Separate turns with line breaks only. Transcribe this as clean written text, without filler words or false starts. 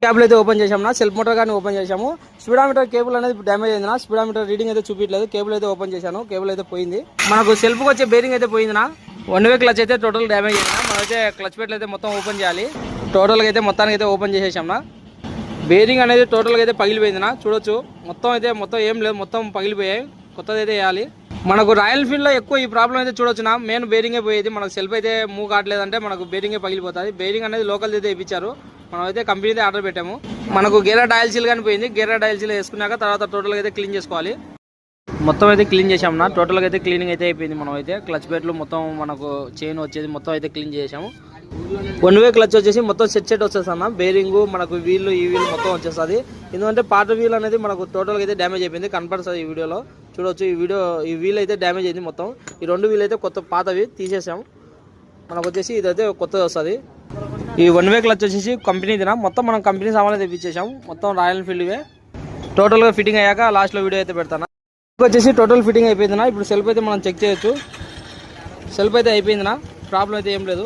Cable అయితే open చేసాము, self motor కానీ ఓపెన్ చేసాము. స్పీడామీటర్ కేబుల్ అనేది డ్యామేజ్ అయింది. స్పీడామీటర్ రీడింగ్ అయితే చూపించలేదు. కేబుల్ అయితే ఓపెన్ చేశాను, కేబుల్ అయితే పోయింది. మనకు సెల్ఫ్కి వచ్చే బేరింగ్ అయితే పోయిందినా. వన్ వే క్లచ్ అయితే టోటల్ డ్యామేజ్ అయింది. మనమైతే క్లచ్ ప్లేట్లు అయితే మొత్తం ఓపెన్ చేయాలి. టోటల్గా అయితే మొత్తానికి అయితే ఓపెన్ చేసేసాంనా. బేరింగ్ అనేది టోటల్గా అయితే పగిలిపోయిందినా, చూడొచ్చు. మొత్తం ఏం లేదు, మొత్తం పగిలిపోయాయి. కొత్తది అయితే వేయాలి. మనకు రాయల్ ఎన్ఫీల్డ్లో ఎక్కువ ఈ ప్రాబ్లం అయితే చూడొచ్చునా. మెయిన్ బేరింగే పోయేది. మనకు సెల్ఫ్ అయితే మూవ్ కావట్లేదంటే మనకు బేరింగే పగిలిపోతుంది. బేరింగ్ అనేది లోకల్ అయితే ఇప్పించారు. మనం అయితే కంపెనీ అయితే ఆర్డర్ పెట్టాము. మనకు గేరా డయల్ సీల్ కానీ పోయింది. గేరా డయల్ సీల్ వేసుకున్నాక తర్వాత టోటల్గా అయితే క్లీన్ చేసుకోవాలి. మొత్తం అయితే క్లీన్ చేసాము. టోటల్గా అయితే క్లీనింగ్ అయితే అయిపోయింది. మనం అయితే క్లచ్ ప్లేట్లు మొత్తం మనకు చైన్ వచ్చేది మొత్తం అయితే క్లీన్ చేసాము. వన్ వే క్లచ్ వచ్చేసి మొత్తం సెట్ వచ్చేస్తాం. బేరింగ్ మనకు ఈ వీల్ మొత్తం వచ్చేస్తుంది. ఎందుకంటే పాత వీల్ అనేది మనకు టోటల్గా అయితే డ్యామేజ్ అయిపోయింది, కనపడుతుంది ఈ వీడియోలో చూడొచ్చు. ఈ వీల్ అయితే డ్యామేజ్ అయింది మొత్తం. ఈ రెండు వీల్ అయితే కొత్త పాతవి తీసేసాము. మనకు వచ్చేసి ఇదైతే కొత్తది వస్తుంది. ఈ వన్ వే క్లచ్ వచ్చేసి కంపెనీదినా. మొత్తం మనం కంపెనీ సామాన్లు తెప్పించేసాము. మొత్తం రాయల్ ఎన్ఫీల్డ్వే. టోటల్గా ఫిట్టింగ్ అయ్యాక లాస్ట్లో వీడియో అయితే పెడతాను. వచ్చేసి టోటల్ ఫిట్టింగ్ అయిపోయిందినా. ఇప్పుడు సెల్ఫ్ అయితే మనం చెక్ చేయొచ్చు. సెల్ఫ్ అయితే అయిపోయిందినా, ప్రాబ్లం అయితే ఏం లేదు.